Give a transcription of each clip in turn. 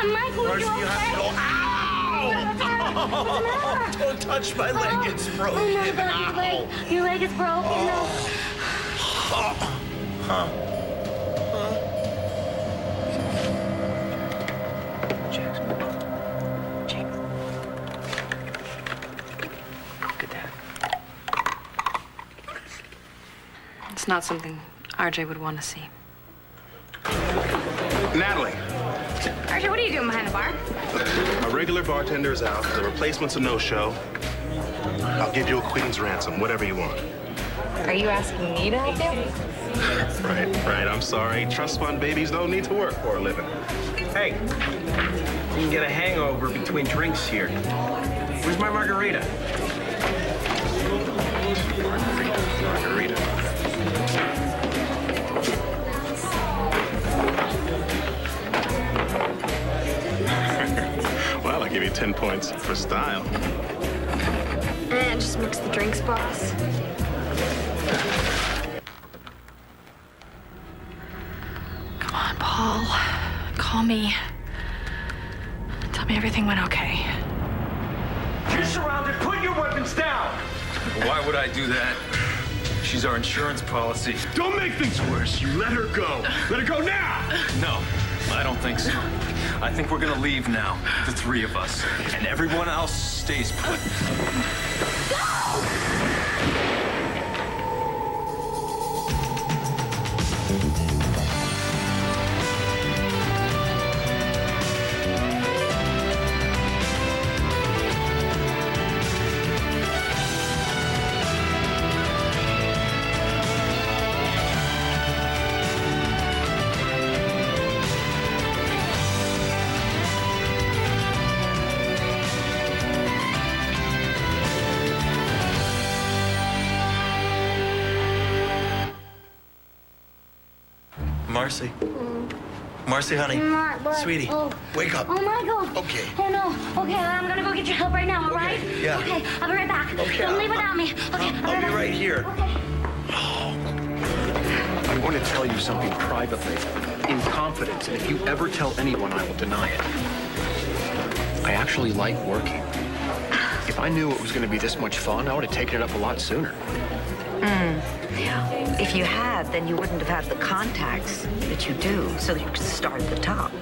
Michael, Marcy, you you have to go. Ow! Don't touch my leg. It's broken. Oh my God, your leg is broken. No. It's not something RJ would want to see. Natalie. RJ, what are you doing behind the bar? My regular bartender is out. The replacement's a no-show. I'll give you a queen's ransom, whatever you want. Are you asking me to help you? Right. I'm sorry. Trust fund babies don't need to work for a living. Hey, you can get a hangover between drinks here. Where's my margarita? Margarita. Well, I'll give you 10 points for style. And just mix the drinks, boss. Come on, Paul. Call me. Tell me everything went okay. You're surrounded. Put your weapons down. Why would I do that? She's our insurance policy. Don't make things worse. You let her go. Let her go now! No, I don't think so. I think we're gonna leave now, the three of us, and everyone else stays put. Marcy. Marcy, honey. Sweetie, wake up. Oh, Michael. Okay. Oh, no. Okay, I'm gonna go get your help right now, all right? Yeah. Okay, I'll be right back. Okay. Don't leave without me. Okay, I'll be right here. Okay. I'm going to tell you something privately, in confidence, and if you ever tell anyone, I will deny it. I actually like working. If I knew it was going to be this much fun, I would have taken it up a lot sooner. If you had, then you wouldn't have had the contacts that you do, so you could start at the top.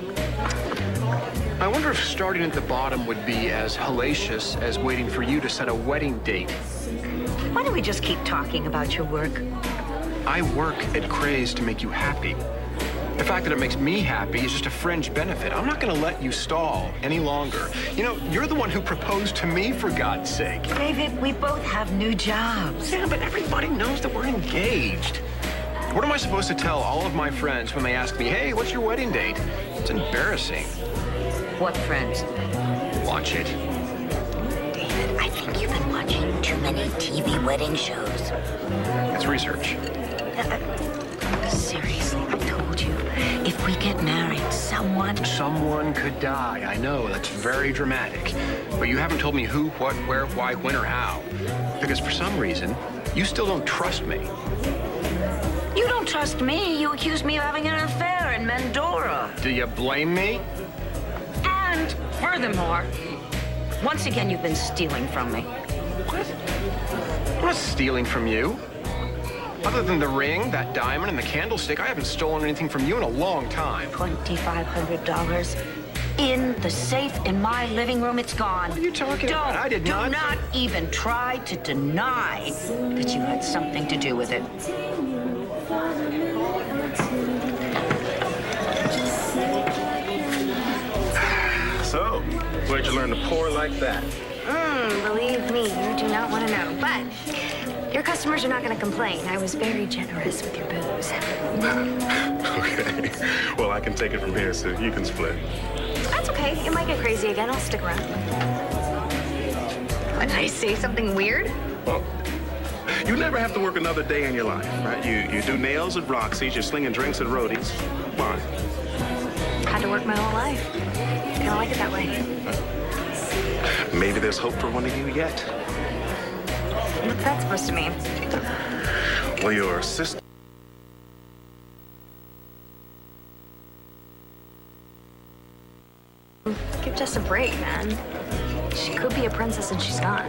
I wonder if starting at the bottom would be as hellacious as waiting for you to set a wedding date. Why don't we just keep talking about your work? I work at Craze to make you happy. The fact that it makes me happy is just a fringe benefit. I'm not going to let you stall any longer. You know, you're the one who proposed to me, for God's sake. David, we both have new jobs. Yeah, but everybody knows that we're engaged. What am I supposed to tell all of my friends when they ask me, hey, what's your wedding date? It's embarrassing. What friends? Watch it. David, I think you've been watching too many TV wedding shows. It's research. Seriously, I told you, if we get married, Someone could die. I know, that's very dramatic. But you haven't told me who, what, where, why, when, or how. Because for some reason, you still don't trust me. You don't trust me. You accuse me of having an affair in Mendora. Do you blame me? And furthermore, once again, you've been stealing from me. What? I'm not stealing from you. Other than the ring, that diamond, and the candlestick, I haven't stolen anything from you in a long time. $2,500 in the safe in my living room. It's gone. What are you talking about? I did not. Do not even try to deny that you had something to do with it. So, where'd you learn to pour like that? Believe me, you do not want to know. But your customers are not going to complain. I was very generous with your booze. Okay. Well, I can take it from here, so you can split. That's okay. It might get crazy again. I'll stick around. What, did I say something weird? Well, you never have to work another day in your life, right? You do nails at Roxy's, you're slinging drinks at Rhodey's. Why? Had to work my whole life. Kind of like it that way. Maybe there's hope for one of you yet. What's that supposed to mean? Well, your sister... Give Jess a break, man. She could be a princess and she's not.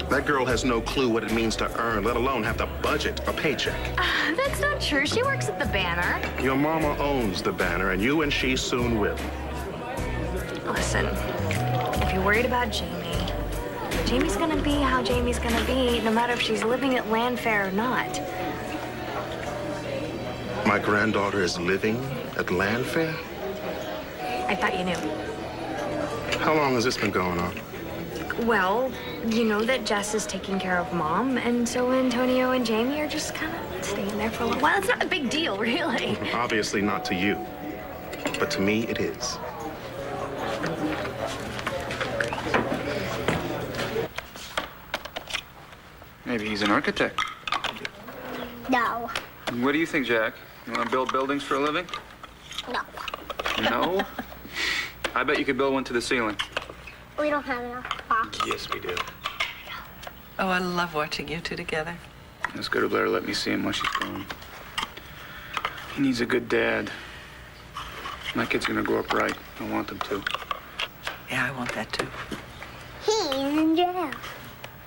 That girl has no clue what it means to earn, let alone have to budget a paycheck. That's not true. She works at the Banner. Your mama owns the Banner, and you and she soon will. Listen, if you're worried about Jamie, Jamie's gonna be how Jamie's gonna be, no matter if she's living at Landfair or not. My granddaughter is living at Landfair? I thought you knew. How long has this been going on? Well, you know that Jess is taking care of Mom, and so Antonio and Jamie are just kind of staying there for a little while. It's not a big deal, really. Obviously not to you, but to me it is. Maybe he's an architect. No. What do you think, Jack? You want to build buildings for a living? No. No? I bet you could build one to the ceiling. We don't have enough box. Yes, we do. Oh, I love watching you two together. Let's go to Blair. Let me see him while she's gone. He needs a good dad. My kid's gonna grow up right. I want them to. Yeah, I want that too. He's in jail.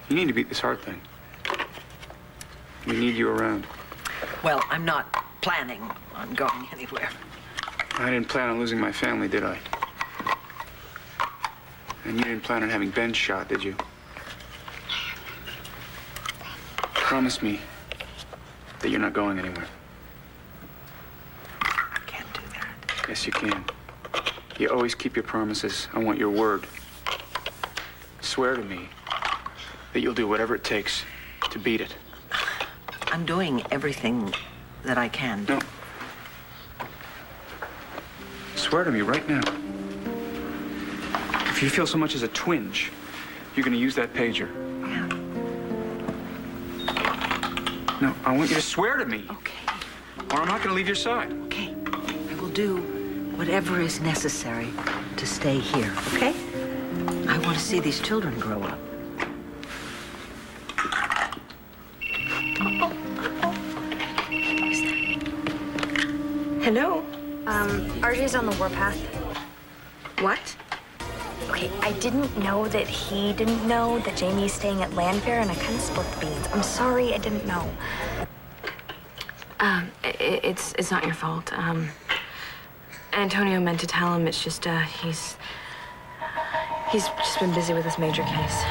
You need to beat this heart thing. We need you around. Well, I'm not planning on going anywhere. I didn't plan on losing my family, did I? And you didn't plan on having Ben shot, did you? Promise me that you're not going anywhere. I can't do that. Yes, you can. You always keep your promises. I want your word. Swear to me that you'll do whatever it takes to beat it. I'm doing everything that I can. No. Swear to me right now. If you feel so much as a twinge, you're going to use that pager. Yeah. No, I want you to swear to me. Okay. Or I'm not going to leave your side. Okay. I will do whatever is necessary to stay here, okay? I want to see these children grow up. Hello? RJ's on the warpath. What? Okay, I didn't know that he didn't know that Jamie's staying at Landfair, and I kind of spilled the beans. I'm sorry, I didn't know. It's not your fault. Antonio meant to tell him. It's just, he's just been busy with this major case.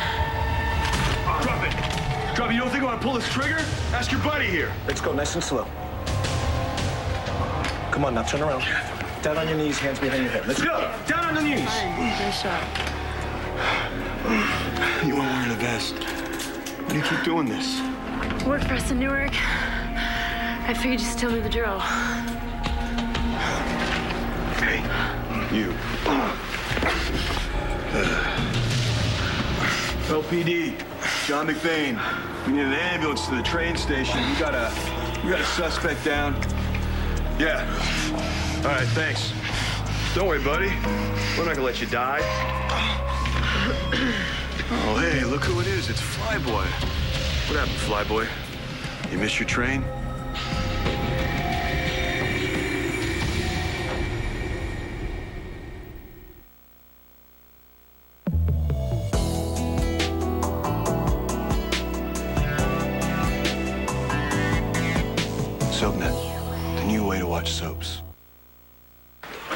Drop it! Drop it! You don't think I want to pull this trigger? Ask your buddy here. Let's go nice and slow. Come on, now turn around. Down on your knees, hands behind your head. Let's go. Yeah, down on the knees. Nice shot. You weren't wearing a vest. Why do you keep doing this? Worked for us in Newark. I figured you still knew the drill. Hey, you. LPD, John McBain. We need an ambulance to the train station. We got a suspect down. Yeah. All right, thanks. Don't worry, buddy. We're not gonna let you die. Oh, hey, look who it is. It's Flyboy. What happened, Flyboy? You missed your train? SoapNet, the new way to watch soaps.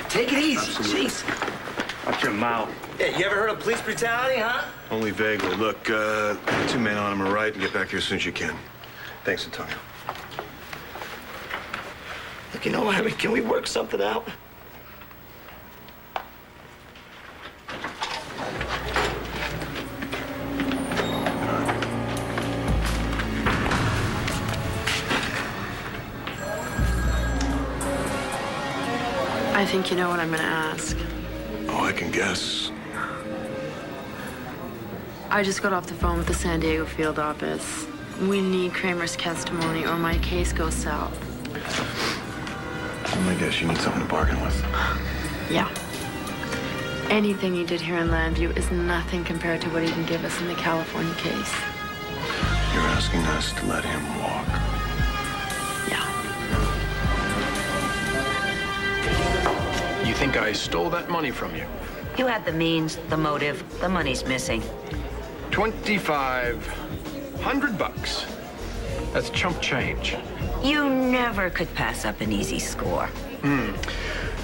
Take it easy. Absolutely. Jeez. Watch your mouth. Hey, you ever heard of police brutality, huh? Only vaguely. Look, two men on him are right, and get back here as soon as you can. Thanks, Antonio. Look, you know, Harry, can we work something out? I think you know what I'm gonna ask. Oh, I can guess. I just got off the phone with the San Diego field office. We need Kramer's testimony or my case goes south. I guess you need something to bargain with. Yeah. Anything you did here in Landview is nothing compared to what he can give us in the California case. You're asking us to let him walk. Yeah. You think I stole that money from you? You had the means, the motive. The money's missing. 2,500 bucks. That's chump change. You never could pass up an easy score.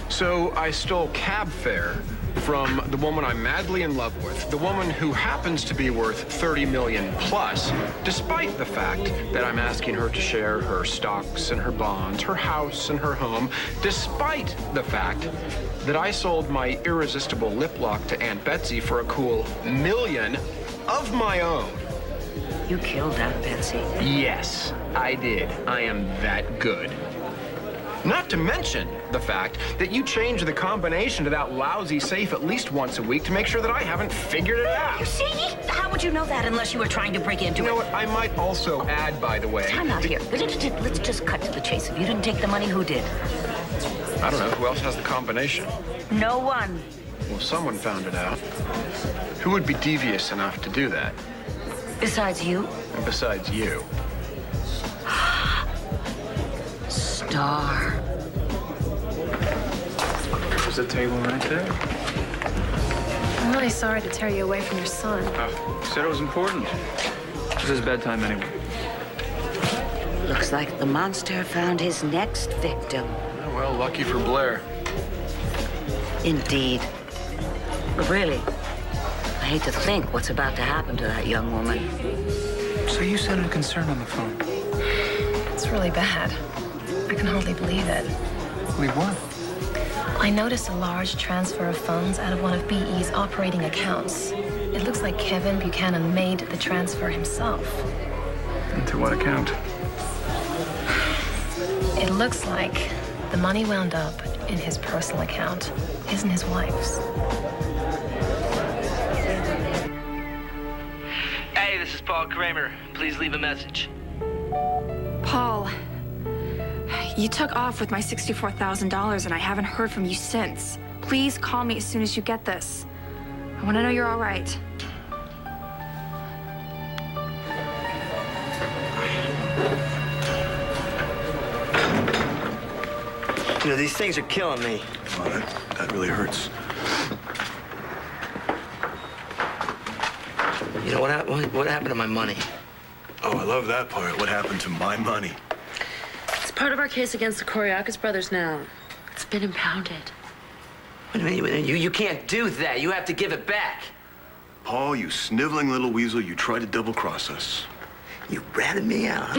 So I stole cab fare from the woman I'm madly in love with, the woman who happens to be worth 30 million plus, despite the fact that I'm asking her to share her stocks and her bonds, her house and her home, despite the fact that I sold my irresistible lip lock to Aunt Betsy for a cool $1 million of my own. You killed Aunt Betsy. Yes, I did. I am that good. Not to mention the fact that you change the combination to that lousy safe at least once a week to make sure that I haven't figured it out. You see? How would you know that unless you were trying to break into it? You know what? I might also add, by the way... Time out here. Let's just cut to the chase. If you didn't take the money, who did? I don't know. Who else has the combination? No one. Well, someone found it out. Who would be devious enough to do that? Besides you? And besides you. Star. There's a table right there. I'm really sorry to tear you away from your son. Said it was important. It's his bedtime anyway. Looks like the monster found his next victim. Oh, well, lucky for Blair. Indeed. But really, I hate to think what's about to happen to that young woman. So you sounded concerned on the phone. It's really bad. I can hardly believe it. Believe what? I noticed a large transfer of funds out of one of BE's operating accounts. It looks like Kevin Buchanan made the transfer himself. Into what account? It looks like the money wound up in his personal account, his and his wife's. Hey, this is Paul Kramer. Please leave a message. Paul, you took off with my $64,000 and I haven't heard from you since. Please call me as soon as you get this. I want to know you're all right. You know, these things are killing me. Oh, that really hurts. You know, what happened to my money? Oh, I love that part. What happened to my money? It's part of our case against the Koryakis brothers now. It's been impounded. Wait a minute, you can't do that. You have to give it back. Paul, you sniveling little weasel, you tried to double-cross us. You ratted me out.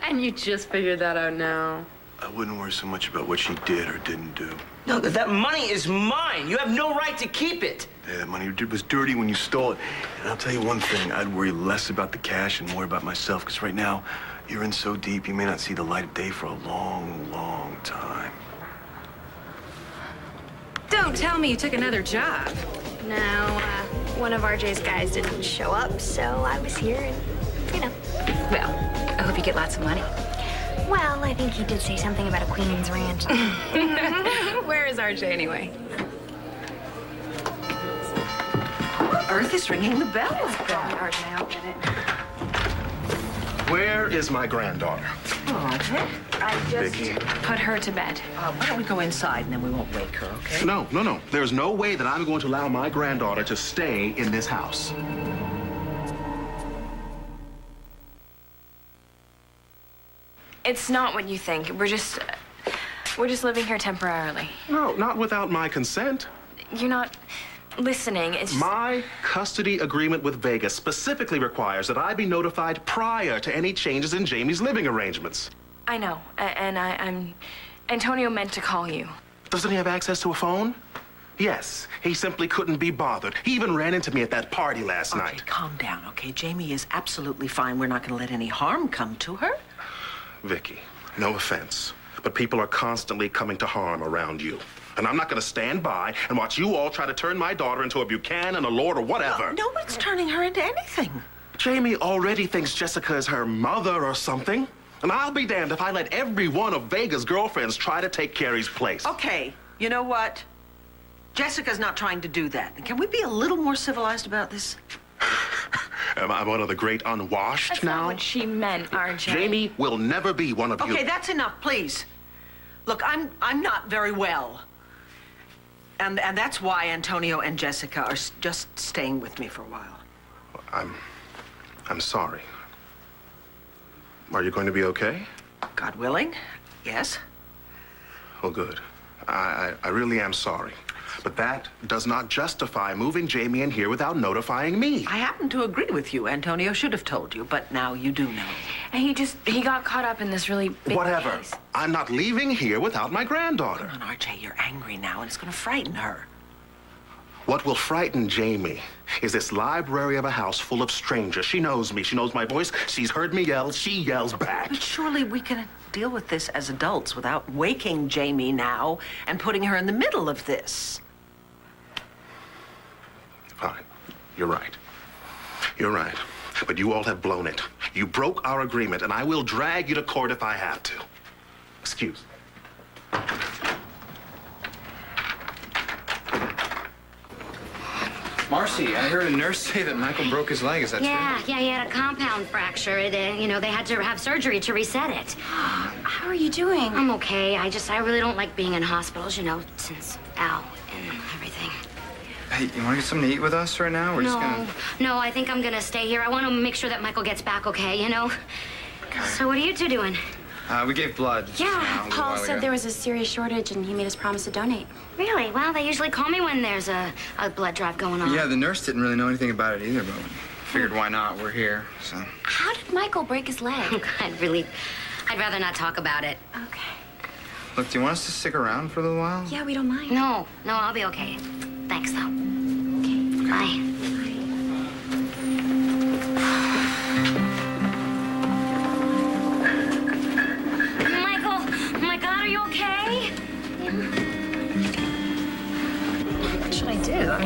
And you just figured that out now. I wouldn't worry so much about what she did or didn't do. No, that money is mine. You have no right to keep it. Yeah, that money was dirty when you stole it. And I'll tell you one thing, I'd worry less about the cash and more about myself, because right now, you're in so deep, you may not see the light of day for a long, long time. Don't tell me you took another job. No, one of RJ's guys didn't show up, so I was here and, you know. Well, I hope you get lots of money. Well, I think he did say something about a Queen's Ranch. Where is RJ anyway? Earth is ringing the bell. RJ, I'll get it. Where is my granddaughter? Oh, I just put her to bed. why don't we go inside and then we won't wake her, okay? No. There's no way that I'm going to allow my granddaughter to stay in this house. It's not what you think. We're just living here temporarily. No, not without my consent. You're not listening. It's just... My custody agreement with Vegas specifically requires that I be notified prior to any changes in Jamie's living arrangements. I know, and I'm... Antonio meant to call you. Doesn't he have access to a phone? Yes, he simply couldn't be bothered. He even ran into me at that party last night. Okay, calm down, okay? Jamie is absolutely fine. We're not going to let any harm come to her. Vicky, no offense, but people are constantly coming to harm around you. And I'm not going to stand by and watch you all try to turn my daughter into a Buchanan, a Lord, or whatever. No one's turning her into anything. Jamie already thinks Jessica is her mother or something. And I'll be damned if I let every one of Vega's girlfriends try to take Carrie's place. Okay, you know what? Jessica's not trying to do that. Can we be a little more civilized about this? Am I one of the great unwashed That's now? not what she meant, RJ. Jamie will never be one of you. Okay, that's enough, please. Look, I'm not very well. And that's why Antonio and Jessica are just staying with me for a while. I'm sorry. Are you going to be okay? God willing, yes. Well, good. I really am sorry. But that does not justify moving Jamie in here without notifying me. I happen to agree with you. Antonio should have told you, but now you do know. And he got caught up in this really big Whatever. case. I'm not leaving here without my granddaughter. Come on, RJ, you're angry now, and it's going to frighten her. What will frighten Jamie is this library of a house full of strangers. She knows me. She knows my voice. She's heard me yell. She yells back. But surely we can deal with this as adults without waking Jamie now and putting her in the middle of this. Fine. You're right. You're right. But you all have blown it. You broke our agreement, and I will drag you to court if I have to. Excuse. Marcy, I heard a nurse say that Michael broke his leg. Is that true? Yeah, he had a compound fracture. They had to have surgery to reset it. How are you doing? I'm okay. I really don't like being in hospitals, since Al and everything. Hey, you want to get something to eat with us right now? We're just gonna... No, I think I'm gonna stay here. I want to make sure that Michael gets back okay, Okay. So what are you two doing? We gave blood. Yeah, Paul said there was a serious shortage, and he made us promise to donate. Really? Well, they usually call me when there's a blood drive going on. Yeah, the nurse didn't really know anything about it either, but figured why not? We're here, so. How did Michael break his leg? I'd rather not talk about it. Okay. Look, do you want us to stick around for a little while? Yeah, we don't mind. No, I'll be okay. Thanks, though. Okay. Bye.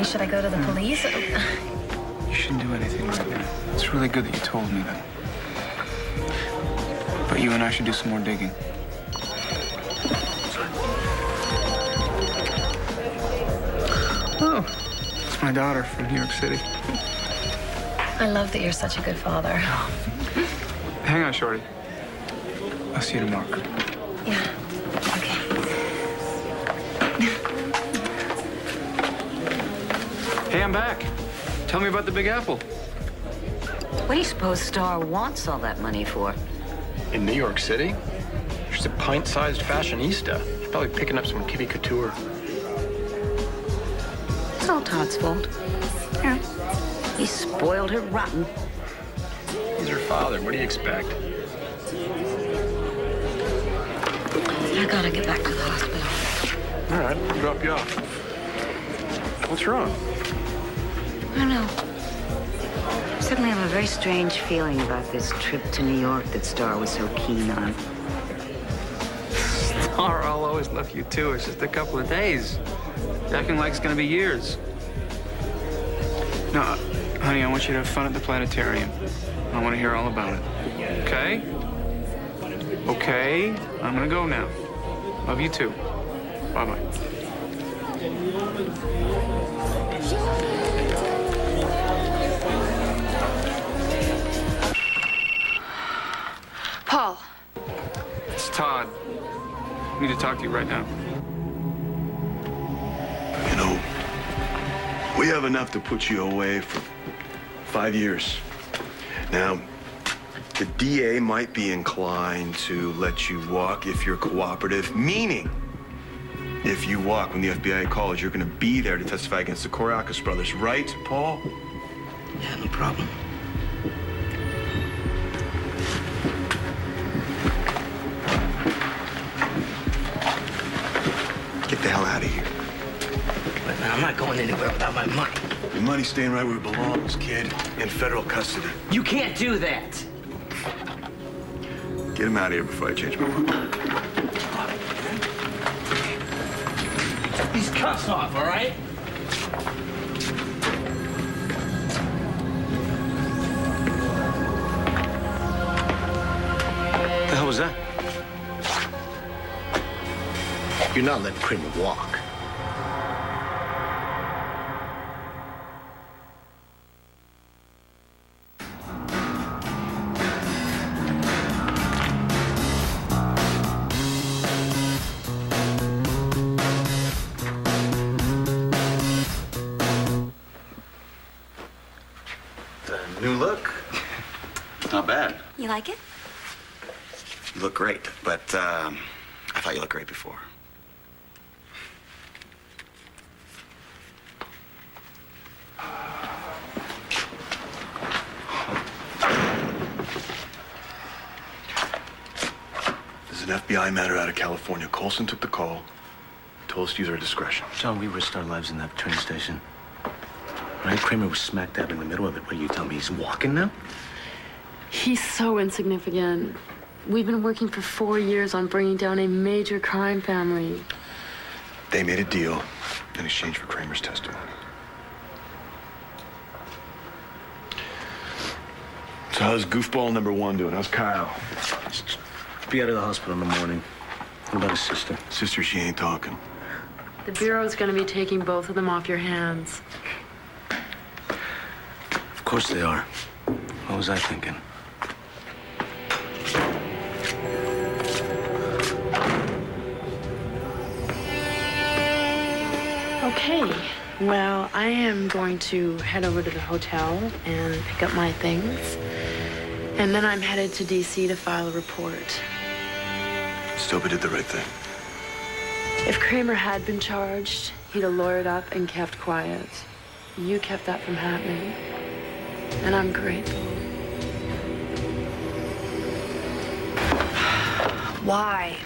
Should I go to the police? You shouldn't do anything right now. It's really good that you told me that. But you and I should do some more digging. Oh, it's my daughter from New York City. I love that you're such a good father. Hang on, Shorty. I'll see you tomorrow. Yeah. Okay. Hey, I'm back. Tell me about the Big Apple. What do you suppose Star wants all that money for? In New York City? She's a pint-sized fashionista. She's probably picking up some kitty couture. It's all Todd's fault. Yeah. He spoiled her rotten. He's her father. What do you expect? I gotta get back to the hospital. All right, I'll drop you off. What's wrong? I don't know. I suddenly have a very strange feeling about this trip to New York that Star was so keen on. Star, I'll always love you too. It's just a couple of days. It's acting like it's gonna be years. No, honey, I want you to have fun at the planetarium. I want to hear all about it. Okay? Okay, I'm gonna go now. Love you too. Bye-bye. Paul. It's Todd. I need to talk to you right now. We have enough to put you away for 5 years. Now, the DA might be inclined to let you walk if you're cooperative, meaning if you walk when the FBI calls, you're going to be there to testify against the Korakis brothers, right, Paul? Yeah, no problem. Get the hell out of here. But I'm not going anywhere without my money. Your money's staying right where it belongs, kid, in federal custody. You can't do that. Get him out of here before I change my mind. These cuffs off, all right? What the hell was that? You're not letting Kramer walk. New look. Not bad. You like it? You look great, but I thought you looked great before. This is an FBI matter out of California. Colson took the call. Told us to use our discretion. John, we risked our lives in that train station. Right? Kramer was smack dab in the middle of it. What do you tell me? He's walking now? He's so insignificant. We've been working for 4 years on bringing down a major crime family. They made a deal in exchange for Kramer's testimony. So how's goofball number 1 doing? How's Kyle? Be out of the hospital in the morning. What about his sister? Sister, she ain't talking. The Bureau's gonna be taking both of them off your hands. Of course they are. What was I thinking? Okay, well, I am going to head over to the hotel and pick up my things. And then I'm headed to D.C. to file a report. Stobie did the right thing. If Kramer had been charged, he'd have lawyered up and kept quiet. You kept that from happening. And I'm grateful. Why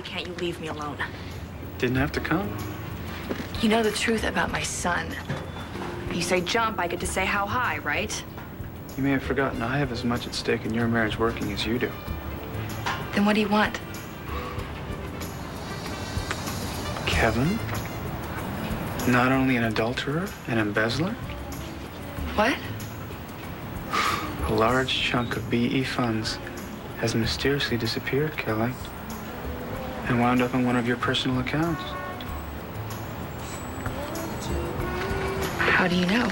can't you leave me alone? Didn't have to come. You know the truth about my son. You say jump, I get to say how high, right? You may have forgotten I have as much at stake in your marriage working as you do. Then what do you want? Kevin? Not only an adulterer, an embezzler? What? A large chunk of BE funds has mysteriously disappeared, Kelly, and wound up in one of your personal accounts. How do you know?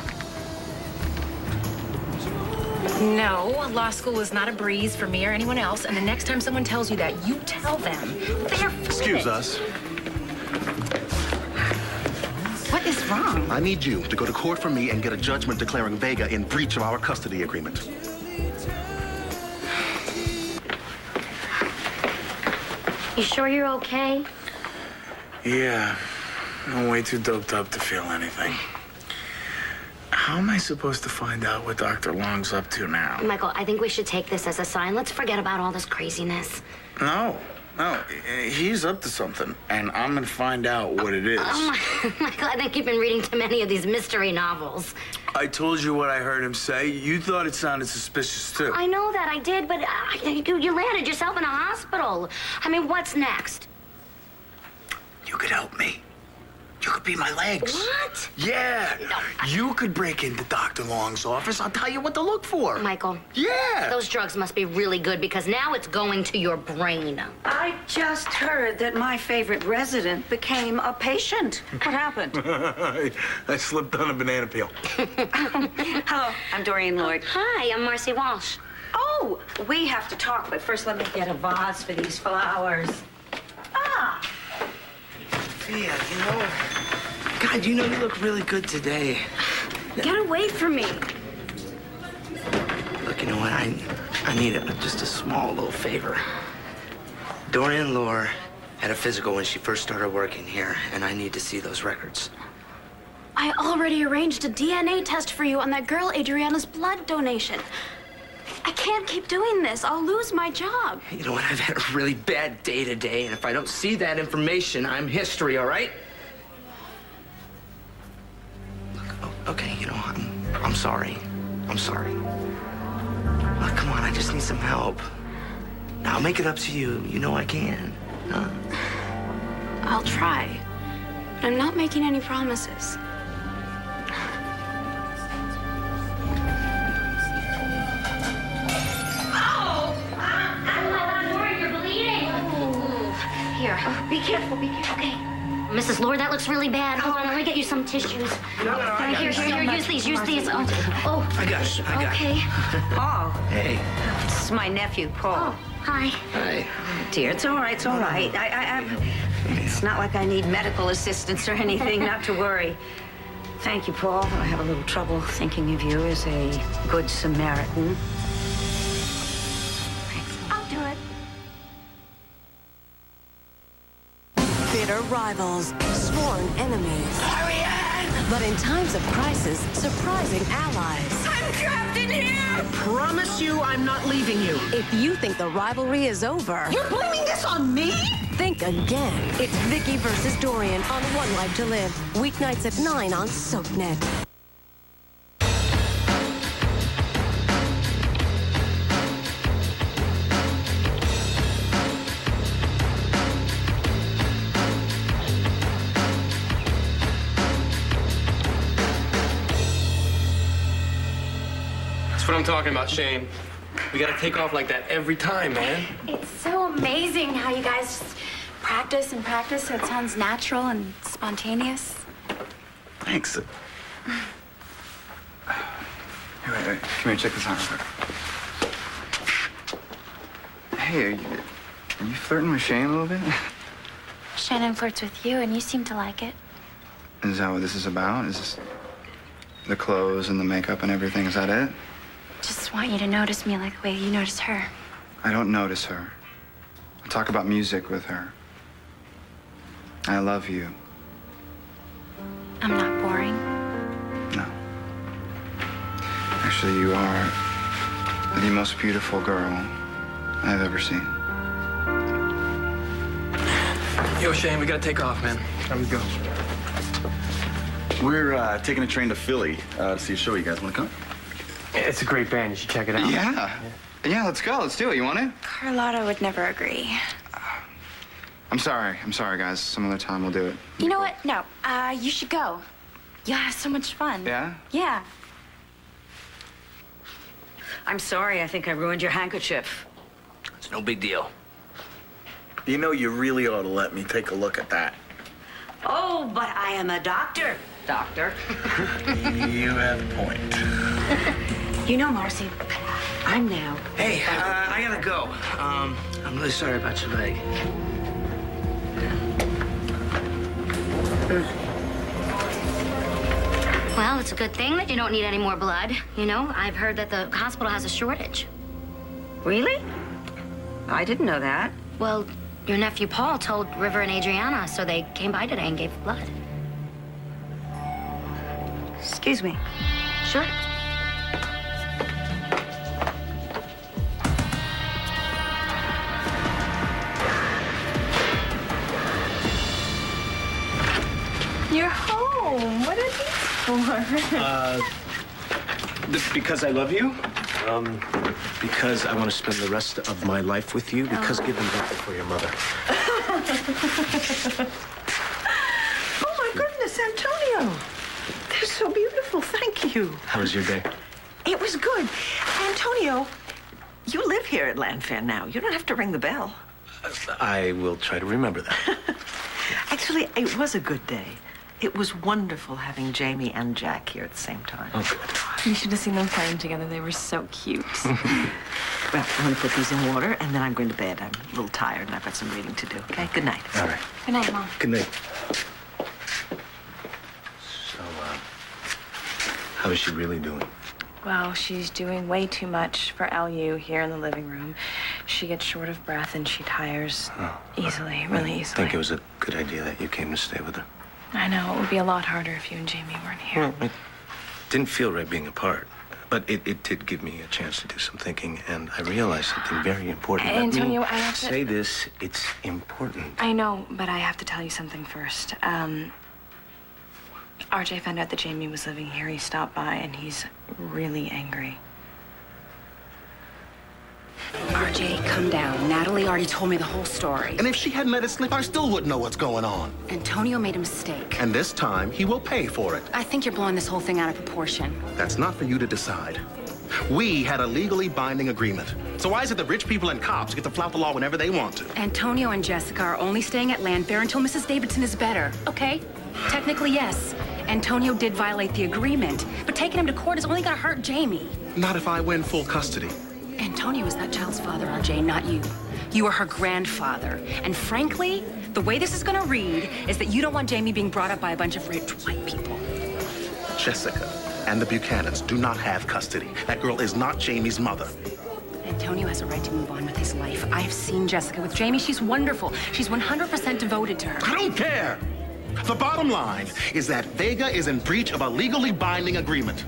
No, law school was not a breeze for me or anyone else. And the next time someone tells you that, you tell them they're Excuse us. What is wrong? I need you to go to court for me and get a judgment declaring Vega in breach of our custody agreement. You sure you're okay? Yeah, I'm way too doped up to feel anything. How am I supposed to find out what Dr. Long's up to now? Michael, I think we should take this as a sign. Let's forget about all this craziness. No, he's up to something, and I'm gonna find out what it is. Michael, I think you've been reading too many of these mystery novels. I told you what I heard him say. You thought it sounded suspicious, too. I know that, I did, but you landed yourself in a hospital. I mean, what's next? You could help me. You could be my legs. What? Yeah. No. You could break into Dr. Long's office. I'll tell you what to look for. Michael. Yeah. Those drugs must be really good because now it's going to your brain. I just heard that my favorite resident became a patient. What happened? I slipped on a banana peel. Hello, I'm Doreen Lloyd. Hi, I'm Marcy Walsh. Oh, we have to talk, but first let me get a vase for these flowers. Ah. Yeah, God, you look really good today. Get away from me. Look, you know what? I need just a small little favor. Dorian Lore had a physical when she first started working here, and I need to see those records. I already arranged a DNA test for you on that girl Adriana's blood donation. I can't keep doing this. I'll lose my job. You know what? I've had a really bad day today, and if I don't see that information, I'm history, all right? Look, okay, I'm sorry. I'm sorry. Look, come on, I just need some help. Now, I'll make it up to you. You know I can. Huh? I'll try. But I'm not making any promises. Here, be careful, be careful. Okay. Mrs. Lord, that looks really bad. Hold on, let me get you some tissues. No, here, use these. Oh. I got it. Okay. Paul. Hey. This is my nephew, Paul. Oh, hi. Hi. Dear, it's all right, it's all right. It's not like I need medical assistance or anything, not to worry. Thank you, Paul. I have a little trouble thinking of you as a good Samaritan. I'll do it. Bitter rivals, sworn enemies. But in times of crisis, surprising allies. I'm trapped in here! I promise you I'm not leaving you. If you think the rivalry is over... You're blaming this on me? Think again. It's Vicky versus Dorian on One Life to Live. Weeknights at 9 on SoapNet. That's what I'm talking about, Shane. We gotta take off like that every time, man. It's so amazing how you guys just practice and practice so it sounds natural and spontaneous. Thanks. Hey, wait. Come here, check this out real quick. Hey, are you flirting with Shane a little bit? Shannon flirts with you, and you seem to like it. Is that what this is about? Is this the clothes and the makeup and everything? Is that it? Just want you to notice me like the way you notice her. I don't notice her. I talk about music with her. I love you. I'm not boring. No. Actually, you are the most beautiful girl I've ever seen. Yo, Shane, we gotta take off, man. Time to go. We're taking a train to Philly to see a show. You guys want to come? It's a great band. You should check it out. Yeah, let's go. Let's do it. You want it? Carlotta would never agree. I'm sorry, guys. Some other time we'll do it. You know what? No. You should go. You'll have so much fun. Yeah? Yeah. I'm sorry. I think I ruined your handkerchief. It's no big deal. You know, you really ought to let me take a look at that. Oh, but I am a doctor. Doctor. You have a point. You know, Marcy, I'm now. Hey, I gotta go. I'm really sorry about your leg. Well, it's a good thing that you don't need any more blood. You know, I've heard that the hospital has a shortage. Really? I didn't know that. Well, your nephew Paul told River and Adriana, so they came by today and gave blood. Excuse me. Sure. You're home. What are these for? Because I love you. Because I want to spend the rest of my life with you. Because giving birth for your mother. Oh, my goodness, Antonio. They're so beautiful. Thank you. How was your day? It was good. Antonio, you live here at Landfair now. You don't have to ring the bell. I will try to remember that. Actually, it was a good day. It was wonderful having Jamie and Jack here at the same time. Oh, good. You should have seen them playing together. They were so cute. Well, I'm going to put these in water, and then I'm going to bed. I'm a little tired, and I've got some reading to do. Okay? Good night. All right. Good night, Mom. Good night. So, how is she really doing? Well, she's doing way too much for LU here in the living room. She gets short of breath and she tires easily, really easily. I think it was a good idea that you came to stay with her. I know. It would be a lot harder if you and Jamie weren't here. Well, it didn't feel right being apart, but it did give me a chance to do some thinking, and I realized something very important. Antonio, Let me I have to say this. It's important. I know, but I have to tell you something first. RJ found out that Jamie was living here. He stopped by, and he's really angry. RJ, come down. Natalie already told me the whole story. And if she hadn't let it slip, I still wouldn't know what's going on. Antonio made a mistake. And this time, he will pay for it. I think you're blowing this whole thing out of proportion. That's not for you to decide. We had a legally binding agreement. So why is it that rich people and cops get to flout the law whenever they want to? Antonio and Jessica are only staying at Landfair until Mrs. Davidson is better, okay? Technically, yes. Antonio did violate the agreement, but taking him to court is only gonna hurt Jamie. Not if I win full custody. Antonio is that child's father, RJ, not you. You are her grandfather. And frankly, the way this is gonna read is that you don't want Jamie being brought up by a bunch of rich white people. Jessica and the Buchanans do not have custody. That girl is not Jamie's mother. Antonio has a right to move on with his life. I've seen Jessica with Jamie. She's wonderful. She's 100% devoted to her. I don't care. The bottom line is that Vega is in breach of a legally binding agreement.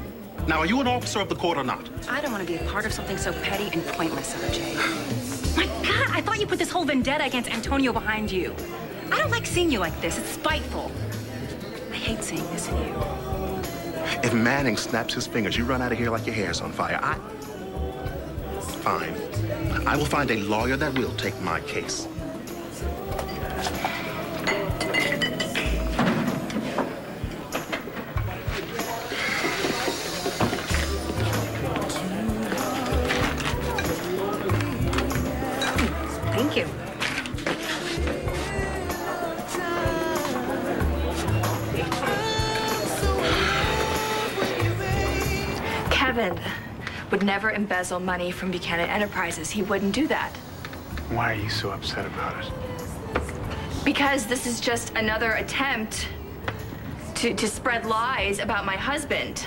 Now, are you an officer of the court or not? I don't want to be a part of something so petty and pointless, RJ. My God, I thought you put this whole vendetta against Antonio behind you. I don't like seeing you like this. It's spiteful. I hate seeing this in you. If Manning snaps his fingers, you run out of here like your hair's on fire. Fine. I will find a lawyer that will take my case. Thank you. Kevin would never embezzle money from Buchanan Enterprises. He wouldn't do that. Why are you so upset about it? Because this is just another attempt to spread lies about my husband.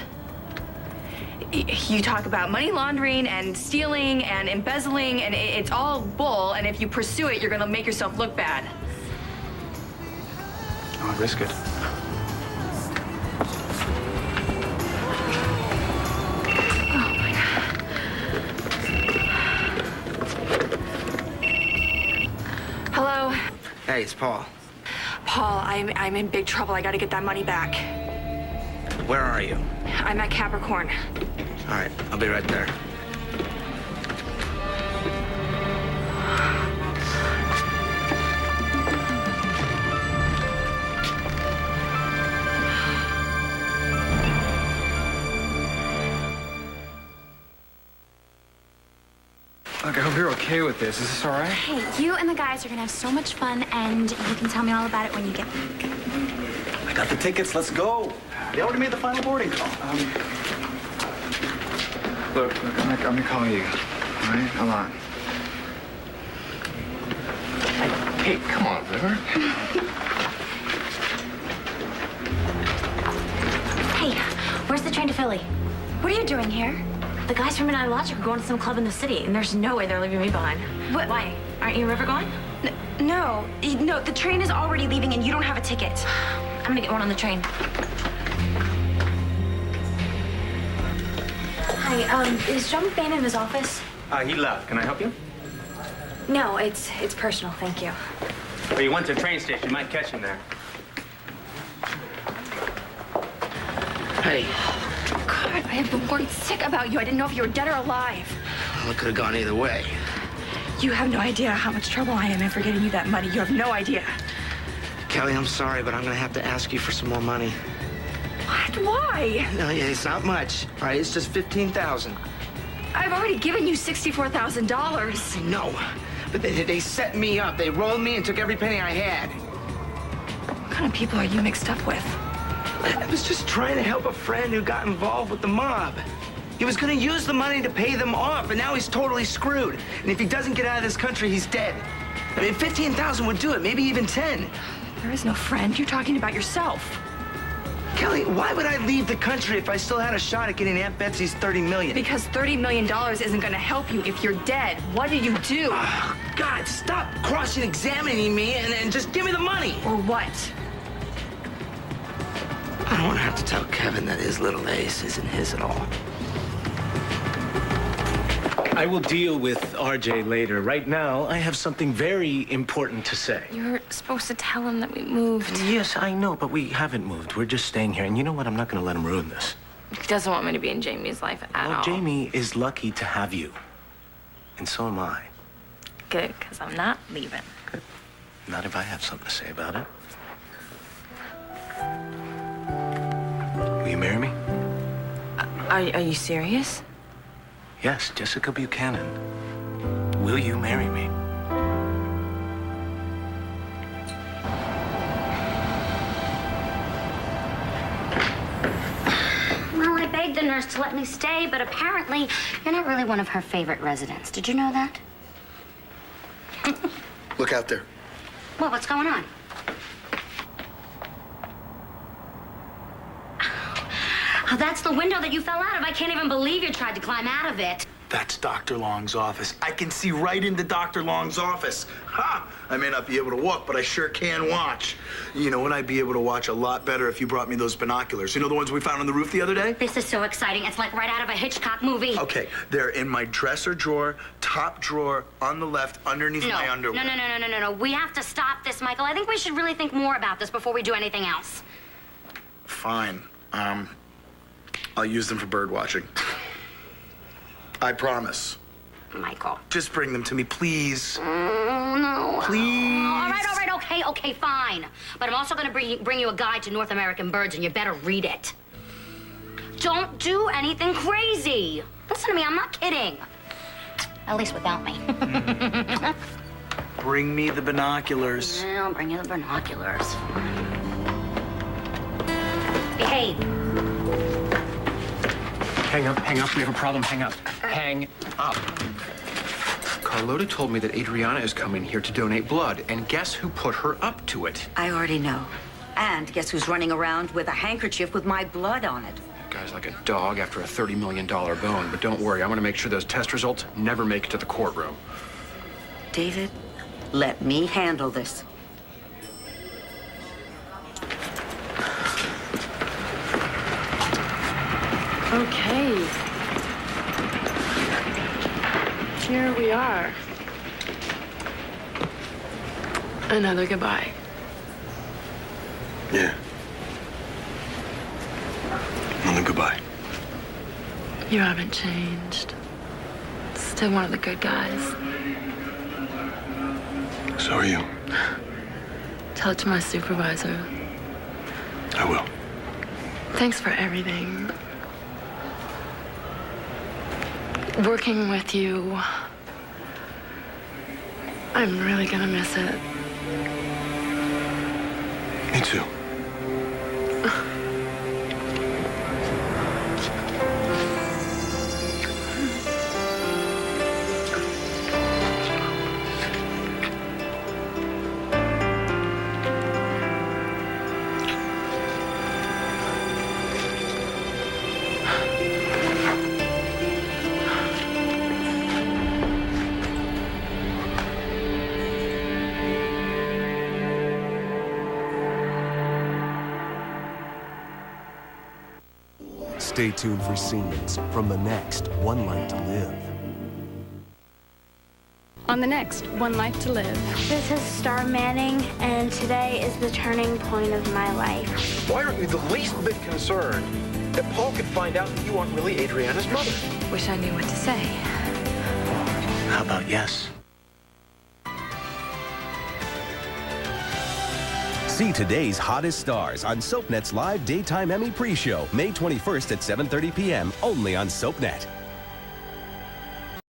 You talk about money laundering and stealing and embezzling, and it's all bull, and if you pursue it, you're gonna make yourself look bad. I'll risk it. Hello? Hey, it's Paul. Paul, I'm in big trouble. I gotta get that money back. Where are you? I'm at Capricorn. All right, I'll be right there. Look, I hope you're okay with this. Is this all right? Hey, you and the guys are gonna have so much fun, and you can tell me all about it when you get back. I got the tickets. Let's go. They already made the final boarding call. Look, I'm gonna call you. All right? Hold on. Hey, come on, River. Hey, where's the train to Philly? What are you doing here? The guys from United Logic are going to some club in the city, and there's no way they're leaving me behind. What? Why? Aren't you and River going? No, the train is already leaving, and you don't have a ticket. I'm gonna get one on the train. Hi, is John McBain in his office? He left. Can I help you? No, it's personal, thank you. Well, you went to the train station. You might catch him there. Hey. God, I have been worried sick about you. I didn't know if you were dead or alive. Well, it could have gone either way. You have no idea how much trouble I am in for getting you that money. You have no idea. Kelly, I'm sorry, but I'm gonna have to ask you for some more money. What? Why? No, yeah, it's not much. All right, it's just $15,000. I've already given you $64,000. No, but they set me up. They rolled me and took every penny I had. What kind of people are you mixed up with? I was just trying to help a friend who got involved with the mob. He was gonna use the money to pay them off, and now he's totally screwed. And if he doesn't get out of this country, he's dead. I mean, 15,000 would do it, maybe even 10. There is no friend. You're talking about yourself. Kelly, why would I leave the country if I still had a shot at getting Aunt Betsy's $30 million? Because $30 million isn't going to help you if you're dead. What do you do? Oh, God, stop cross-examining me and just give me the money. Or what? I don't want to have to tell Kevin that his little ace isn't his at all. I will deal with RJ later. Right now, I have something very important to say. You were supposed to tell him that we moved. Yes, I know, but we haven't moved. We're just staying here. And you know what? I'm not going to let him ruin this. He doesn't want me to be in Jamie's life at all. Jamie is lucky to have you. And so am I. Good, because I'm not leaving. Good. Not if I have something to say about it. Will you marry me? Are you serious? Yes, Jessica Buchanan. Will you marry me? Well, I begged the nurse to let me stay, but apparently you're not really one of her favorite residents. Did you know that? Look out there. What? What's going on? Oh, that's the window that you fell out of. I can't even believe you tried to climb out of it. That's Dr. Long's office. I can see right into Dr. Long's office. Ha! I may not be able to walk, but I sure can watch. You know what? I'd be able to watch a lot better if you brought me those binoculars. You know the ones we found on the roof the other day? This is so exciting. It's like right out of a Hitchcock movie. Okay, they're in my dresser drawer, top drawer, on the left, underneath my underwear. No. We have to stop this, Michael. I think we should really think more about this before we do anything else. Fine. I'll use them for bird watching. I promise. Michael. Just bring them to me, please. No. Please. All right, okay, fine. But I'm also going to bring you a guide to North American birds, and you better read it. Don't do anything crazy. Listen to me, I'm not kidding. At least without me. Bring me the binoculars. I'll bring you the binoculars. Behave. Hang up. We have a problem. Hang up. Hang up. Carlota told me that Adriana is coming here to donate blood, and guess who put her up to it? I already know. And guess who's running around with a handkerchief with my blood on it? That guy's like a dog after a $30 million bone. But don't worry, I'm going to make sure those test results never make it to the courtroom. David, let me handle this. Okay. Here we are. Another goodbye. Yeah. Another goodbye. You haven't changed. Still one of the good guys. So are you. Tell it to my supervisor. I will. Thanks for everything. Working with you, I'm really gonna miss it. Me too. Stay tuned for scenes from the next One Life to Live. On the next One Life to Live. This is Star Manning, and today is the turning point of my life. Why aren't you the least bit concerned that Paul could find out that you aren't really Adriana's mother? Wish I knew what to say. How about yes? See today's hottest stars on SoapNet's live daytime Emmy pre-show, May 21st at 7:30 p.m. only on SoapNet.